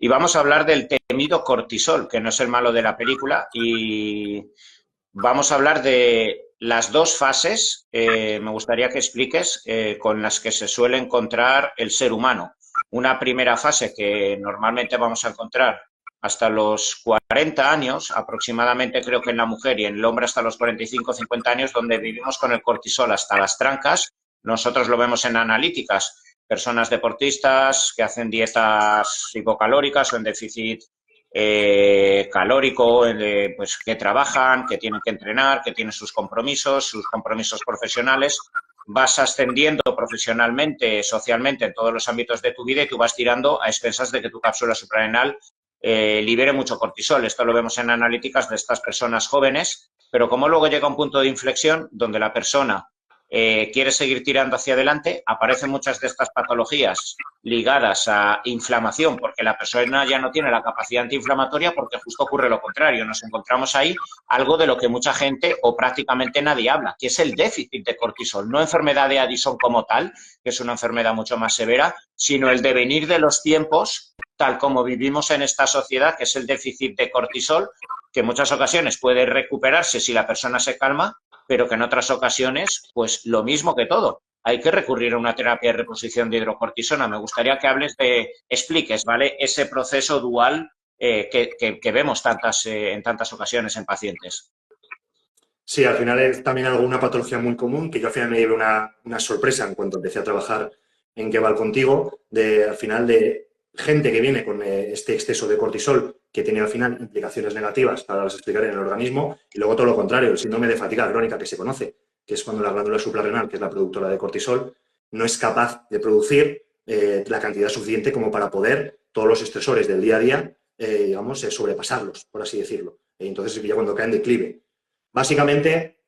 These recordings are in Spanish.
y vamos a hablar del temido cortisol, que no es el malo de la película, y vamos a hablar de las dos fases, me gustaría que expliques, con las que se suele encontrar el ser humano. Una primera fase que normalmente vamos a encontrar hasta los 40 años, aproximadamente creo que en la mujer y en el hombre hasta los 45 o 50 años, donde vivimos con el cortisol hasta las trancas. Nosotros lo vemos en analíticas, personas deportistas que hacen dietas hipocalóricas o en déficit calórico, pues que trabajan, que tienen que entrenar, que tienen sus compromisos profesionales. Vas ascendiendo profesionalmente, socialmente, en todos los ámbitos de tu vida y tú vas tirando a expensas de que tu cápsula suprarrenal libere mucho cortisol. Esto lo vemos en analíticas de estas personas jóvenes, pero como luego llega un punto de inflexión donde la persona quiere seguir tirando hacia adelante, aparecen muchas de estas patologías ligadas a inflamación, porque la persona ya no tiene la capacidad antiinflamatoria, porque justo ocurre lo contrario. Nos encontramos ahí algo de lo que mucha gente o prácticamente nadie habla, que es el déficit de cortisol. No enfermedad de Addison como tal, que es una enfermedad mucho más severa, sino el devenir de los tiempos, tal como vivimos en esta sociedad, que es el déficit de cortisol, que en muchas ocasiones puede recuperarse si la persona se calma, pero que en otras ocasiones, pues lo mismo que todo. Hay que recurrir a una terapia de reposición de hidrocortisona. Me gustaría que expliques, ¿vale?, ese proceso dual que vemos en tantas ocasiones en pacientes. Sí, al final es también alguna patología muy común que yo al final me llevé una sorpresa en cuanto empecé a trabajar en Keval contigo, al final de gente que viene con este exceso de cortisol que tiene al final implicaciones negativas, para las explicar en el organismo, y luego todo lo contrario, el síndrome de fatiga crónica que se conoce, que es cuando la glándula suprarrenal, que es la productora de cortisol, no es capaz de producir la cantidad suficiente como para poder todos los estresores del día a día, digamos, sobrepasarlos, por así decirlo. Entonces ya cuando cae en declive. Básicamente,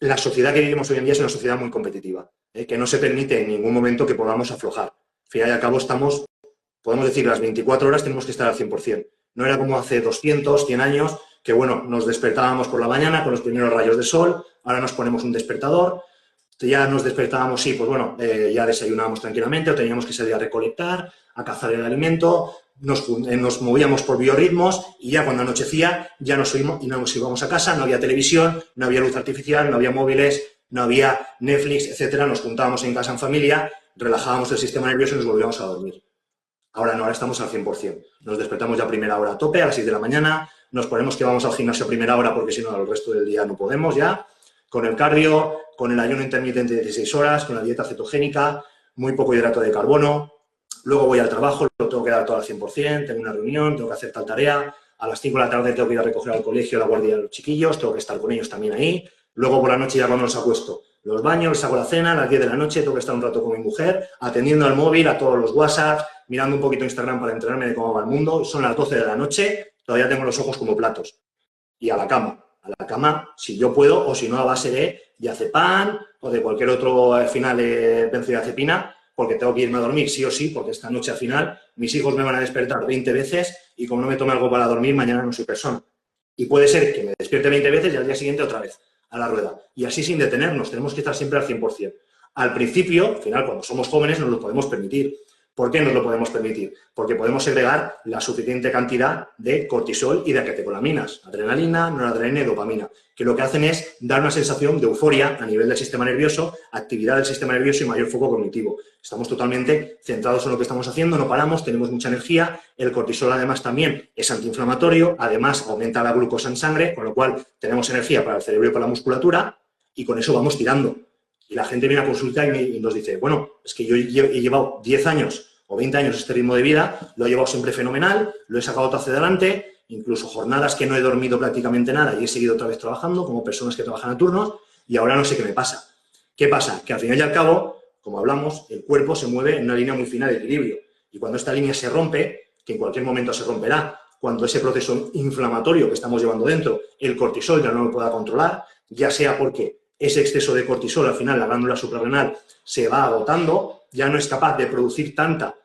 la sociedad que vivimos hoy en día es una sociedad muy competitiva, que no se permite en ningún momento que podamos aflojar. Al final y al cabo podemos decir, las 24 horas tenemos que estar al 100%. No era como hace 200, 100 años, que bueno, nos despertábamos por la mañana con los primeros rayos de sol, ahora nos ponemos un despertador, ya nos despertábamos, sí, pues bueno, ya desayunábamos tranquilamente o teníamos que salir a recolectar, a cazar el alimento, nos movíamos por biorritmos y ya cuando anochecía ya nos íbamos a casa, no había televisión, no había luz artificial, no había móviles, no había Netflix, etcétera. Nos juntábamos en casa en familia, relajábamos el sistema nervioso y nos volvíamos a dormir. Ahora no, ahora estamos al 100%. Nos despertamos ya a primera hora a tope, a las 6 de la mañana, nos ponemos que vamos al gimnasio a primera hora porque si no, el resto del día no podemos ya, con el cardio, con el ayuno intermitente de 16 horas, con la dieta cetogénica, muy poco hidrato de carbono. Luego voy al trabajo, lo tengo que dar todo al 100%, tengo una reunión, tengo que hacer tal tarea, a las 5 de la tarde tengo que ir a recoger al colegio la guardia de los chiquillos, tengo que estar con ellos también ahí. Luego por la noche ya cuando los acuesto, los baños, les hago la cena, a las 10 de la noche tengo que estar un rato con mi mujer, atendiendo al móvil, a todos los WhatsApp, mirando un poquito Instagram para enterarme de cómo va el mundo. Son las 12 de la noche, todavía tengo los ojos como platos. Y a la cama. A la cama, si yo puedo, o si no, a base de diazepam o de cualquier otro al final de benzodiazepina, porque tengo que irme a dormir sí o sí, porque esta noche al final mis hijos me van a despertar 20 veces y como no me tome algo para dormir, mañana no soy persona. Y puede ser que me despierte 20 veces y al día siguiente otra vez a la rueda. Y así sin detenernos, tenemos que estar siempre al 100%. Al principio, al final, cuando somos jóvenes, nos lo podemos permitir. ¿Por qué nos lo podemos permitir? Porque podemos segregar la suficiente cantidad de cortisol y de catecolaminas, adrenalina, noradrenalina y dopamina, que lo que hacen es dar una sensación de euforia a nivel del sistema nervioso, actividad del sistema nervioso y mayor foco cognitivo. Estamos totalmente centrados en lo que estamos haciendo, no paramos, tenemos mucha energía. El cortisol además también es antiinflamatorio, además aumenta la glucosa en sangre, con lo cual tenemos energía para el cerebro y para la musculatura y con eso vamos tirando. Y la gente viene a consulta y nos dice, bueno, es que yo he llevado 10 años o 20 años este ritmo de vida, lo he llevado siempre fenomenal, lo he sacado todo hacia adelante, incluso jornadas que no he dormido prácticamente nada y he seguido otra vez trabajando, como personas que trabajan a turnos, y ahora no sé qué me pasa. ¿Qué pasa? Que al final y al cabo, como hablamos, el cuerpo se mueve en una línea muy fina de equilibrio. Y cuando esta línea se rompe, que en cualquier momento se romperá, cuando ese proceso inflamatorio que estamos llevando dentro, el cortisol ya no lo pueda controlar, ya sea porque ese exceso de cortisol, al final la glándula suprarrenal se va agotando, ya no es capaz de producir tanta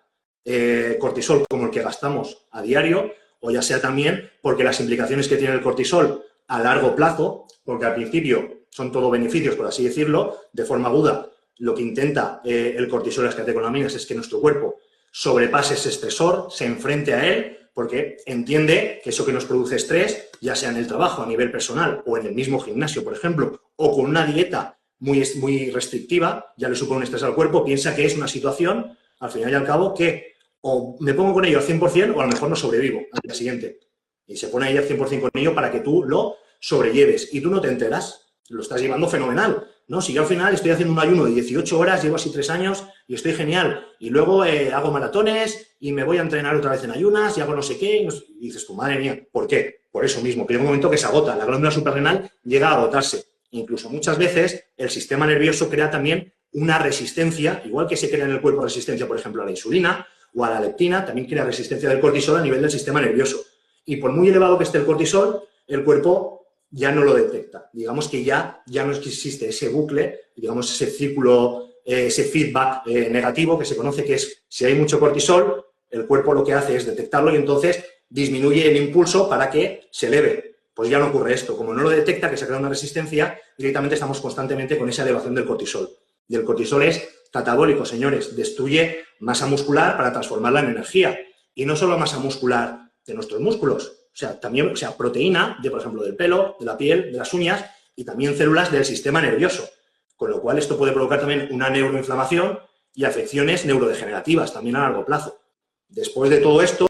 cortisol como el que gastamos a diario, o ya sea también porque las implicaciones que tiene el cortisol a largo plazo, porque al principio son todo beneficios, por así decirlo, de forma aguda, lo que intenta el cortisol y las catecolaminas es que nuestro cuerpo sobrepase ese estresor, se enfrente a él, porque entiende que eso que nos produce estrés, ya sea en el trabajo, a nivel personal, o en el mismo gimnasio, por ejemplo, o con una dieta muy restrictiva, ya le supone un estrés al cuerpo, piensa que es una situación, al final y al cabo, que o me pongo con ello al 100% o a lo mejor no sobrevivo al día siguiente. Y se pone ahí al 100% con ello para que tú lo sobrelleves. Y tú no te enteras, lo estás llevando fenomenal, ¿no? Si yo al final estoy haciendo un ayuno de 18 horas, llevo así 3 años y estoy genial. Y luego hago maratones y me voy a entrenar otra vez en ayunas y hago no sé qué. Y dices tú, madre mía, ¿por qué? Por eso mismo, que llega un momento que se agota. La glándula suprarrenal llega a agotarse. Incluso muchas veces el sistema nervioso crea también una resistencia, igual que se crea en el cuerpo resistencia, por ejemplo, a la insulina o a la leptina, también crea resistencia del cortisol a nivel del sistema nervioso. Y por muy elevado que esté el cortisol, el cuerpo ya no lo detecta. Digamos que ya no existe ese bucle, digamos ese círculo, ese feedback negativo que se conoce, que es si hay mucho cortisol, el cuerpo lo que hace es detectarlo y entonces disminuye el impulso para que se eleve. Pues ya no ocurre esto. Como no lo detecta, que se crea una resistencia, directamente estamos constantemente con esa elevación del cortisol. Y el cortisol es catabólico, señores. Destruye masa muscular para transformarla en energía. Y no solo masa muscular de nuestros músculos, también proteína, por ejemplo, del pelo, de la piel, de las uñas, y también células del sistema nervioso. Con lo cual, esto puede provocar también una neuroinflamación y afecciones neurodegenerativas, también a largo plazo. Después de todo esto,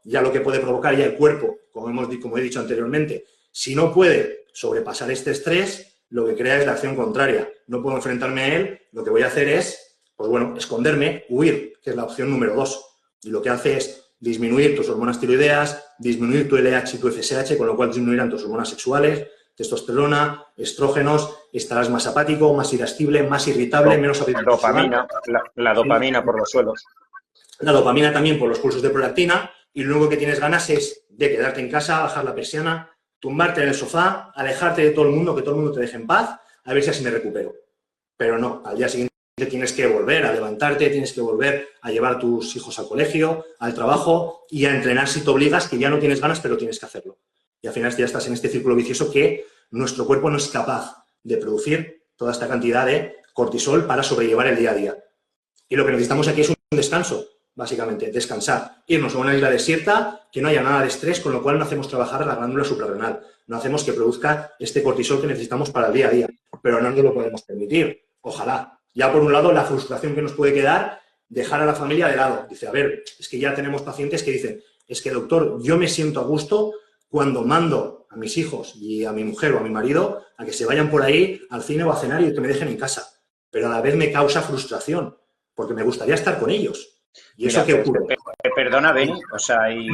ya lo que puede provocar ya el cuerpo, como he dicho anteriormente, si no puede sobrepasar este estrés, lo que crea es la acción contraria. No puedo enfrentarme a él, lo que voy a hacer es, pues bueno, esconderme, huir, que es la opción número 2. Y lo que hace es disminuir tus hormonas tiroideas, disminuir tu LH y tu FSH, con lo cual disminuirán tus hormonas sexuales, testosterona, estrógenos, estarás más apático, más irascible, más irritable, menos apetito. La dopamina por los suelos. La dopamina también por los pulsos de prolactina, y lo único que tienes ganas es de quedarte en casa, bajar la persiana, tumbarte en el sofá, alejarte de todo el mundo, que todo el mundo te deje en paz, a ver si así me recupero. Pero no, al día siguiente tienes que volver a levantarte, tienes que volver a llevar a tus hijos al colegio, al trabajo y a entrenar si te obligas, que ya no tienes ganas, pero tienes que hacerlo. Y al final ya estás en este círculo vicioso que nuestro cuerpo no es capaz de producir toda esta cantidad de cortisol para sobrellevar el día a día. Y lo que necesitamos aquí es un descanso, básicamente, descansar. Irnos a una isla desierta, que no haya nada de estrés, con lo cual no hacemos trabajar a la glándula suprarrenal. No hacemos que produzca este cortisol que necesitamos para el día a día. Pero no nos lo podemos permitir. Ojalá. Ya por un lado, la frustración que nos puede quedar, dejar a la familia de lado. Dice, a ver, es que ya tenemos pacientes que dicen, es que doctor, yo me siento a gusto cuando mando a mis hijos y a mi mujer o a mi marido a que se vayan por ahí al cine o a cenar y que me dejen en casa. Pero a la vez me causa frustración, porque me gustaría estar con ellos. ¿Y eso qué ocurre? Perdona, Beni, y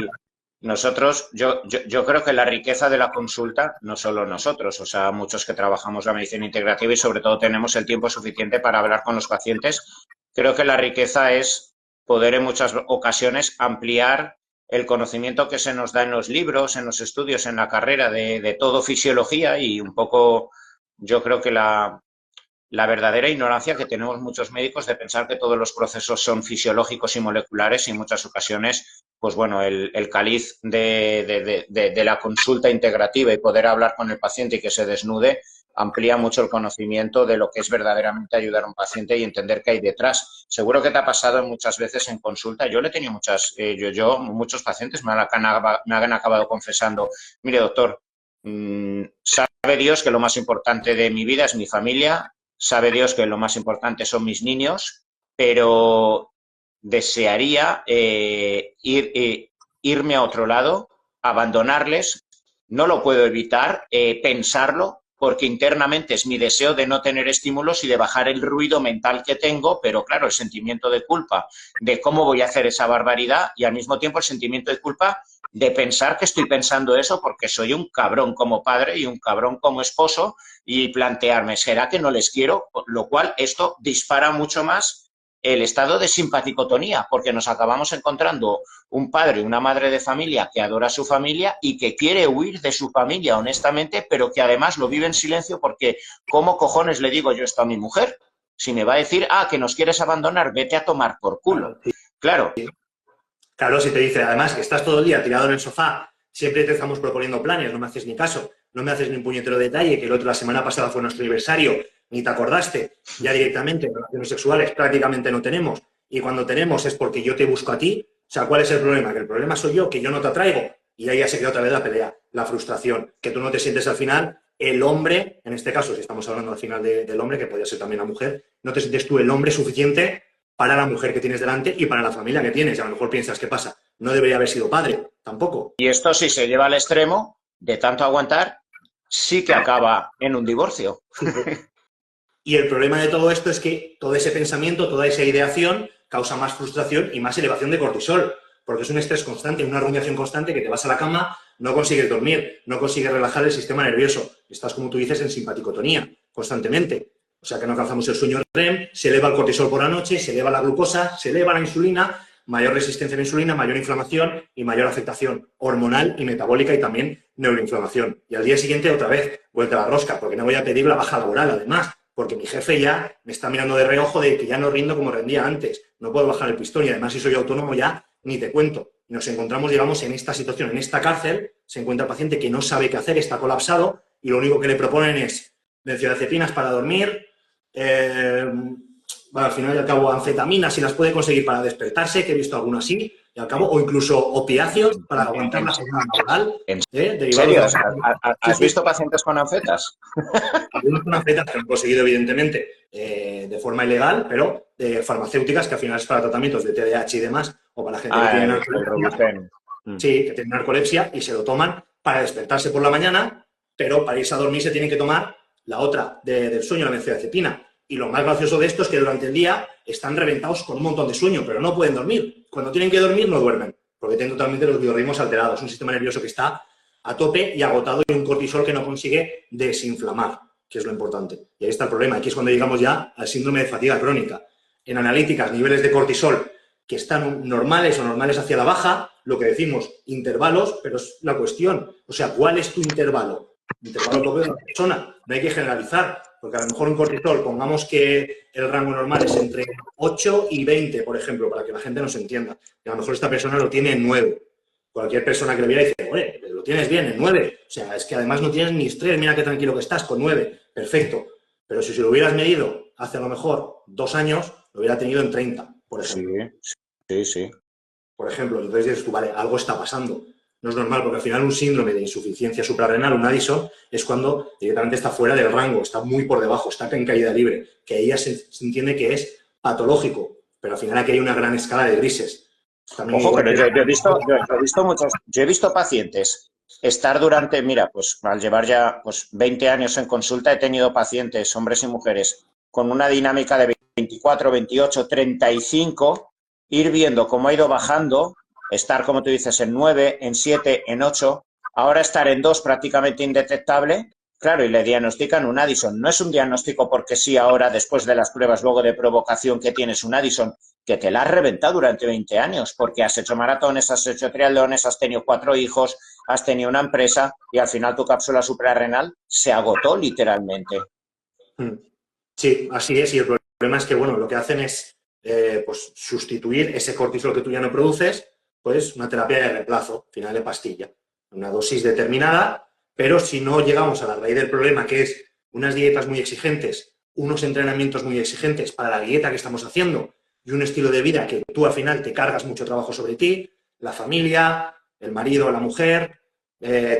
nosotros, yo creo que la riqueza de la consulta, no solo nosotros, muchos que trabajamos la medicina integrativa y sobre todo tenemos el tiempo suficiente para hablar con los pacientes, creo que la riqueza es poder en muchas ocasiones ampliar el conocimiento que se nos da en los libros, en los estudios, en la carrera de todo fisiología y un poco yo creo que la verdadera ignorancia que tenemos muchos médicos de pensar que todos los procesos son fisiológicos y moleculares y en muchas ocasiones, pues bueno, el cáliz de la consulta integrativa y poder hablar con el paciente y que se desnude amplía mucho el conocimiento de lo que es verdaderamente ayudar a un paciente y entender qué hay detrás. Seguro que te ha pasado muchas veces en consulta. Yo le he tenido muchos pacientes me han acabado confesando, mire doctor, sabe Dios que lo más importante de mi vida es mi familia, sabe Dios que lo más importante son mis niños, pero desearía irme a otro lado, abandonarles, no lo puedo evitar, pensarlo, porque internamente es mi deseo de no tener estímulos y de bajar el ruido mental que tengo, pero claro, el sentimiento de culpa de cómo voy a hacer esa barbaridad y al mismo tiempo el sentimiento de culpa de pensar que estoy pensando eso porque soy un cabrón como padre y un cabrón como esposo y plantearme, ¿será que no les quiero? Lo cual esto dispara mucho más el estado de simpaticotonía, porque nos acabamos encontrando un padre y una madre de familia que adora a su familia y que quiere huir de su familia, honestamente, pero que además lo vive en silencio porque ¿cómo cojones le digo yo esto a mi mujer? Si me va a decir, que nos quieres abandonar, vete a tomar por culo. Claro. Claro, si te dice, además, que estás todo el día tirado en el sofá, siempre te estamos proponiendo planes, no me haces ni caso, no me haces ni un puñetero detalle, que la semana pasada fue nuestro aniversario, ni te acordaste, ya directamente relaciones sexuales prácticamente no tenemos, y cuando tenemos es porque yo te busco a ti, sea, ¿cuál es el problema? Que el problema soy yo, que yo no te atraigo. Y ahí ya se queda otra vez la pelea, la frustración, que tú no te sientes al final el hombre, en este caso, si estamos hablando al final del hombre, que podría ser también la mujer, no te sientes tú el hombre suficiente para la mujer que tienes delante y para la familia que tienes. Y a lo mejor piensas, ¿qué pasa? No debería haber sido padre, tampoco. Y esto, si se lleva al extremo de tanto aguantar, sí que acaba en un divorcio. Y el problema de todo esto es que todo ese pensamiento, toda esa ideación causa más frustración y más elevación de cortisol, porque es un estrés constante, una rumiación constante que te vas a la cama, no consigues dormir, no consigues relajar el sistema nervioso. Estás, como tú dices, en simpaticotonía constantemente. O sea que no alcanzamos el sueño REM, se eleva el cortisol por la noche, se eleva la glucosa, se eleva la insulina, mayor resistencia a la insulina, mayor inflamación y mayor afectación hormonal y metabólica y también neuroinflamación. Y al día siguiente otra vez, vuelta a la rosca, porque no voy a pedir la baja laboral además, porque mi jefe ya me está mirando de reojo de que ya no rindo como rendía antes, no puedo bajar el pistón y además si soy autónomo ya ni te cuento. Y nos encontramos, digamos, en esta situación, en esta cárcel, se encuentra el paciente que no sabe qué hacer, está colapsado y lo único que le proponen es benzodiazepinas para dormir, bueno, al final y al cabo anfetaminas si las puede conseguir para despertarse, que he visto algunas así, y al cabo, o incluso opiáceos para aguantar la jornada laboral. ¿En serio? ¿Has visto pacientes con anfetas? Algunos con anfetas que han conseguido, evidentemente, de forma ilegal, pero de farmacéuticas que al final es para tratamientos de TDAH y demás, o para gente que tiene narcolepsia. Sí, que tiene narcolepsia y se lo toman para despertarse por la mañana, pero para irse a dormir se tienen que tomar la otra del sueño, la benzodiazepina. Y lo más gracioso de esto es que durante el día están reventados con un montón de sueño, pero no pueden dormir. Cuando tienen que dormir, no duermen, porque tienen totalmente los biorritmos alterados. Un sistema nervioso que está a tope y agotado y un cortisol que no consigue desinflamar, que es lo importante. Y ahí está el problema. Aquí es cuando llegamos ya al síndrome de fatiga crónica. En analíticas, niveles de cortisol que están normales o normales hacia la baja, lo que decimos, intervalos, pero es la cuestión. O sea, ¿cuál es tu intervalo? Intervalo tope de la persona. No hay que generalizar, porque a lo mejor un cortisol, pongamos que el rango normal es entre 8 y 20, por ejemplo, para que la gente nos entienda. Y a lo mejor esta persona lo tiene en 9. Cualquier persona que le viera dice, oye, lo tienes bien en 9. O sea, es que además no tienes ni estrés, mira qué tranquilo que estás con 9. Perfecto. Pero si lo hubieras medido hace a lo mejor 2 años, lo hubiera tenido en 30, por ejemplo. Sí. Por ejemplo, entonces dices tú, vale, algo está pasando. No es normal, porque al final un síndrome de insuficiencia suprarrenal, un Addison, es cuando directamente está fuera del rango, está muy por debajo, está en caída libre, que ahí ya se entiende que es patológico, pero al final aquí hay una gran escala de grises. También ojo, pero yo he visto pacientes estar durante, mira, pues al llevar ya 20 años en consulta, he tenido pacientes, hombres y mujeres, con una dinámica de 24, 28, 35, ir viendo cómo ha ido bajando, estar, como tú dices, en 9, en 7, en 8, ahora estar en 2 prácticamente indetectable, claro, y le diagnostican un Addison. No es un diagnóstico porque sí ahora, después de las pruebas luego de provocación que tienes un Addison, que te la has reventado durante 20 años, porque has hecho maratones, has hecho triatlones, has tenido 4 hijos, has tenido una empresa y al final tu cápsula suprarrenal se agotó literalmente. Sí, así es, y el problema es que, bueno, lo que hacen es pues sustituir ese cortisol que tú ya no produces, pues una terapia de reemplazo, final de pastilla, una dosis determinada, pero si no llegamos a la raíz del problema, que es unas dietas muy exigentes, unos entrenamientos muy exigentes para la dieta que estamos haciendo y un estilo de vida que tú al final te cargas mucho trabajo sobre ti, la familia, el marido, la mujer,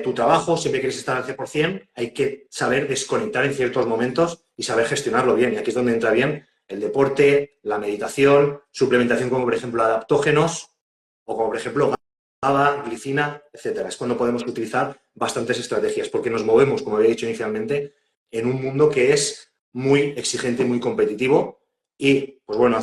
tu trabajo, siempre quieres estar al 100%, hay que saber desconectar en ciertos momentos y saber gestionarlo bien. Y aquí es donde entra bien el deporte, la meditación, suplementación como por ejemplo adaptógenos o como por ejemplo GABA, glicina, etcétera. Es cuando podemos utilizar bastantes estrategias porque nos movemos, como había dicho inicialmente, en un mundo que es muy exigente y muy competitivo y, pues bueno,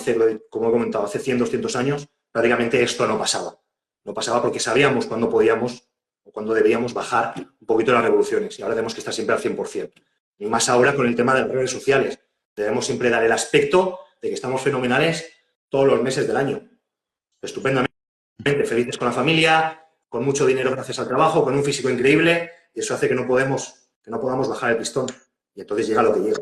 como he comentado, hace 100, 200 años prácticamente esto no pasaba. No pasaba porque sabíamos cuándo podíamos o cuándo debíamos bajar un poquito las revoluciones y ahora tenemos que estar siempre al 100%. Y más ahora con el tema de las redes sociales. Debemos siempre dar el aspecto de que estamos fenomenales todos los meses del año. Estupendamente, felices con la familia, con mucho dinero gracias al trabajo, con un físico increíble y eso hace que no podamos bajar el pistón. Y entonces llega lo que llega.